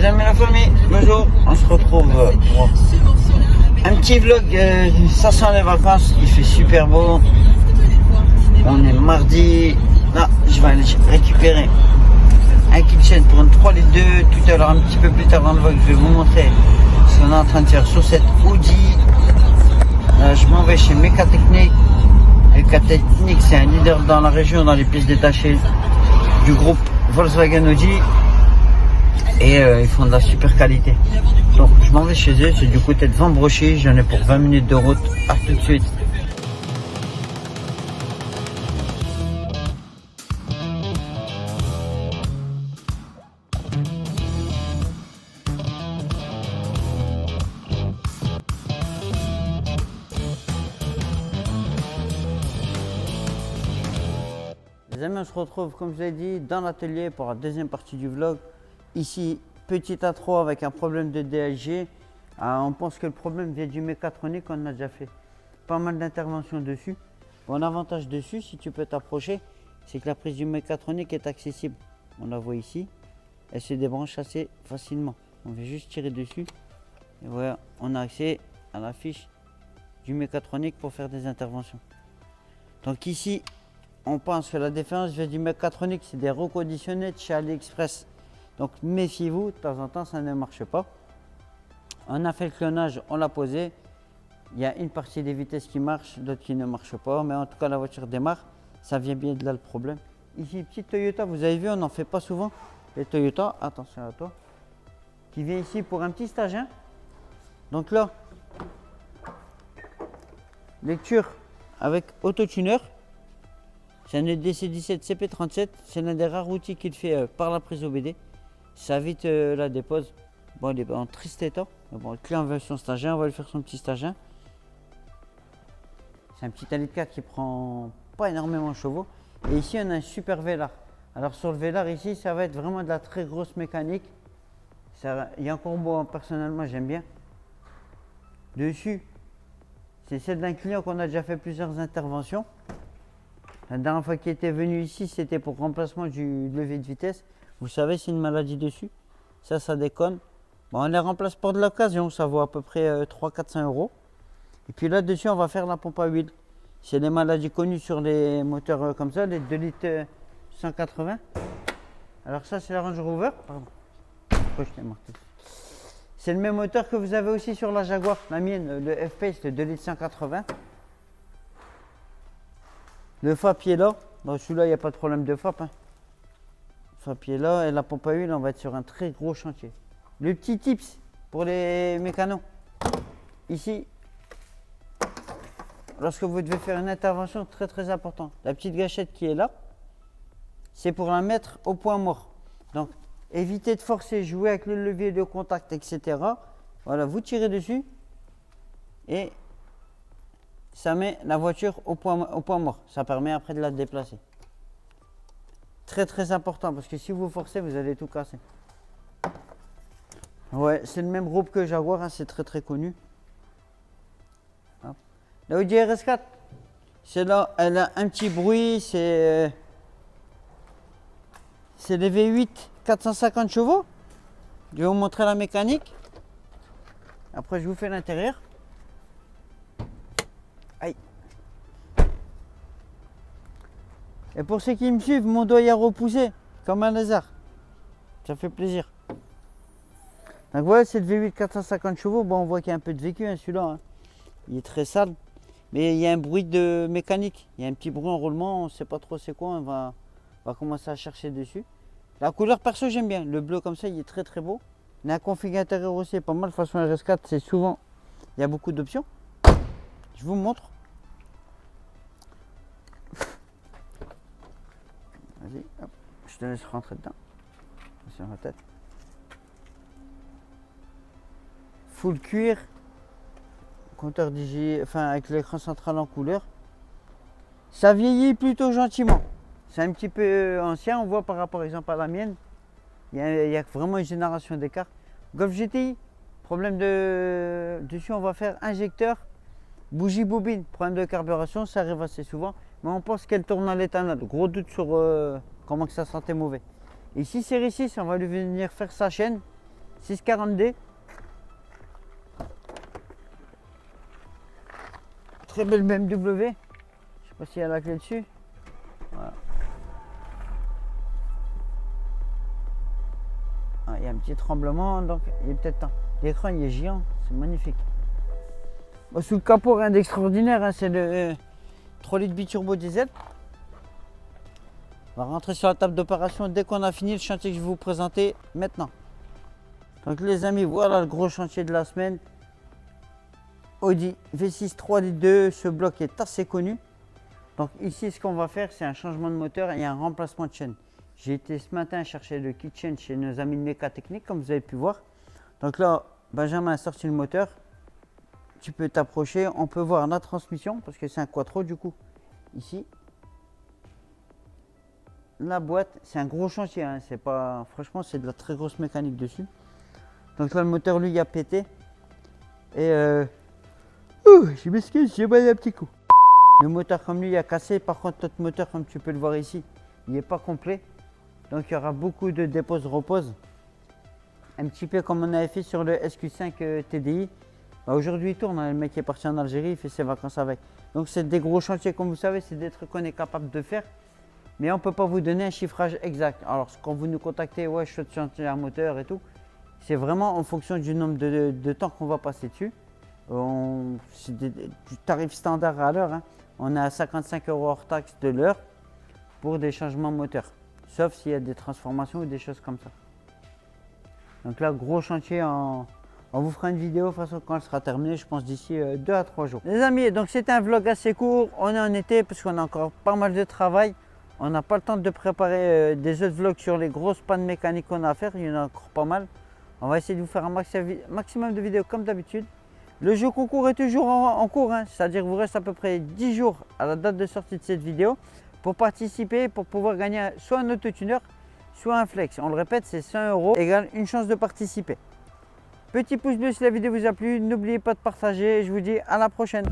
amis la famille, bonjour, on se retrouve pour un petit vlog, ça sent les vacances, il fait super beau, on est mardi, là je vais aller récupérer un kitchen pour une 3 litres 2, tout à l'heure un petit peu plus tard dans le vlog je vais vous montrer ce qu'on est en train de faire sur cette Audi. Je m'en vais chez Mécatechnique. Mécatechnique c'est un leader dans la région dans les pièces détachées du groupe Volkswagen Audi. Et ils font de la super qualité. Donc je m'en vais chez eux, c'est du côté de Vambrochy, j'en ai pour 20 minutes de route. À tout de suite. Les amis, on se retrouve comme je l'ai dit dans l'atelier pour la deuxième partie du vlog. Ici, petit A3 avec un problème de DSG. On pense que le problème vient du mécatronique, on a déjà fait pas mal d'interventions dessus. Bon, l'avantage dessus, si tu peux t'approcher, c'est que la prise du mécatronique est accessible. On la voit ici, elle se débranche assez facilement. On va juste tirer dessus et voilà, on a accès à la fiche du mécatronique pour faire des interventions. Donc ici, on pense que la différence vient du mécatronique, c'est des reconditionnés de chez AliExpress. Donc méfiez-vous, de temps en temps ça ne marche pas. On a fait le clonage, on l'a posé. Il y a une partie des vitesses qui marche, d'autres qui ne marchent pas. Mais en tout cas la voiture démarre, ça vient bien de là le problème. Ici, petite Toyota, vous avez vu, on n'en fait pas souvent. Les Toyota, attention à toi, qui vient ici pour un petit stage 1. Donc là, lecture avec autotuner. C'est un EDC17 CP37, c'est l'un des rares outils qu'il fait par la prise OBD. Ça vite la dépose. Bon, il est en triste état. Mais bon, le client veut son stage 1, on va lui faire son petit stage 1. C'est un petit 1,4 litre qui prend pas énormément de chevaux. Et ici, on a un super Velar. Alors sur le Velar ici, ça va être vraiment de la très grosse mécanique. Il y a un combo, personnellement, j'aime bien. Dessus, c'est celle d'un client qu'on a déjà fait plusieurs interventions. La dernière fois qu'il était venu ici, c'était pour remplacement du levier de vitesse. Vous savez, c'est une maladie dessus. Ça déconne. Bon, on les remplace pour de l'occasion. Ça vaut à peu près 300-400 euros. Et puis là-dessus, on va faire la pompe à huile. C'est des maladies connues sur les moteurs comme ça, les 2 litres 180. Alors ça, c'est la Range Rover. Pardon. Pourquoi je t'ai marqué? C'est le même moteur que vous avez aussi sur la Jaguar. La mienne, le F-Pace, le 2 litres 180. Le FAP est là. Dans celui-là, il n'y a pas de problème de FAP. FAP est là et la pompe à huile, on va être sur un très gros chantier. Le petit tips pour les mécanos. Ici, lorsque vous devez faire une intervention très importante, la petite gâchette qui est là, c'est pour la mettre au point mort. Donc, évitez de forcer, jouer avec le levier de contact, etc. Voilà, vous tirez dessus et ça met la voiture au point mort. Ça permet après de la déplacer. Très important parce que si vous forcez, vous allez tout casser. Ouais, c'est le même groupe que Jaguar, hein, c'est très connu. Hop. La Audi RS4, c'est là, elle a un petit bruit, c'est les V8 450 chevaux. Je vais vous montrer la mécanique. Après, je vous fais l'intérieur. Aïe. Et pour ceux qui me suivent, mon doigt a repoussé comme un lézard. Ça fait plaisir. Donc voilà, c'est le V8 450 chevaux. Bon, on voit qu'il y a un peu de vécu, hein, celui-là. Hein. Il est très sale. Mais il y a un bruit de mécanique. Il y a un petit bruit en roulement. On ne sait pas trop c'est quoi. On va commencer à chercher dessus. La couleur perso, j'aime bien. Le bleu comme ça, il est très beau. La config intérieur aussi est pas mal. De toute façon, RS4, c'est souvent... Il y a beaucoup d'options. Je vous montre. Vas-y, hop, je te laisse rentrer dedans. Sur la tête. Full cuir. Compteur DJ, enfin avec l'écran central en couleur. Ça vieillit plutôt gentiment. C'est un petit peu ancien, on voit par rapport exemple à la mienne. Il y a vraiment une génération d'écart. Golf GTI, problème dessus, on va faire injecteur, bougie bobine, problème de carburation, ça arrive assez souvent. Mais on pense qu'elle tourne à l'éthanol. Gros doute sur comment que ça sentait mauvais. Ici c'est réussi, on va lui venir faire sa chaîne. 640D. Très belle BMW. Je sais pas s'il y a la clé dessus. Voilà. Ah, il y a un petit tremblement, donc il est peut-être temps. L'écran il est géant, c'est magnifique. Bon, sous le capot, rien d'extraordinaire, hein, c'est le 3 litres biturbo diesel. On va rentrer sur la table d'opération dès qu'on a fini le chantier que je vais vous présenter maintenant. Donc les amis, voilà le gros chantier de la semaine. Audi V6 3 litres 2, ce bloc est assez connu. Donc ici, ce qu'on va faire, c'est un changement de moteur et un remplacement de chaîne. J'ai été ce matin chercher le kit chaîne chez nos amis de Mécatechnique, comme vous avez pu voir. Donc là, Benjamin a sorti le moteur. Tu peux t'approcher, on peut voir la transmission, parce que c'est un quattro du coup, ici. La boîte, c'est un gros chantier, hein, c'est pas, franchement, c'est de la très grosse mécanique dessus. Donc là, le moteur, lui, il a pété. Et je m'excuse, j'ai mal un petit coup. Le moteur comme lui, il a cassé. Par contre, notre moteur, comme tu peux le voir ici, il n'est pas complet. Donc il y aura beaucoup de dépose-repose. Un petit peu comme on avait fait sur le SQ5 TDI. Bah, aujourd'hui il tourne, hein, le mec est parti en Algérie, il fait ses vacances avec. Donc c'est des gros chantiers comme vous savez, c'est des trucs qu'on est capable de faire. Mais on ne peut pas vous donner un chiffrage exact. Alors quand vous nous contactez, ouais je suis chantier un moteur et tout. C'est vraiment en fonction du nombre de temps qu'on va passer dessus. C'est du tarif standard à l'heure. Hein. On est à 55 € hors taxe de l'heure pour des changements moteurs. Sauf s'il y a des transformations ou des choses comme ça. Donc là, gros chantier, on vous fera une vidéo de toute façon quand elle sera terminée, je pense d'ici 2 à 3 jours. Les amis, donc c'était un vlog assez court, on est en été parce qu'on a encore pas mal de travail. On n'a pas le temps de préparer des autres vlogs sur les grosses pannes mécaniques qu'on a à faire, il y en a encore pas mal. On va essayer de vous faire un maximum de vidéos comme d'habitude. Le jeu concours est toujours en cours, hein, c'est-à-dire qu'il vous reste à peu près 10 jours à la date de sortie de cette vidéo pour participer, pour pouvoir gagner soit un autotuner, soit un flex. On le répète, c'est 100 € égale une chance de participer. Petit pouce bleu si la vidéo vous a plu, n'oubliez pas de partager et je vous dis à la prochaine.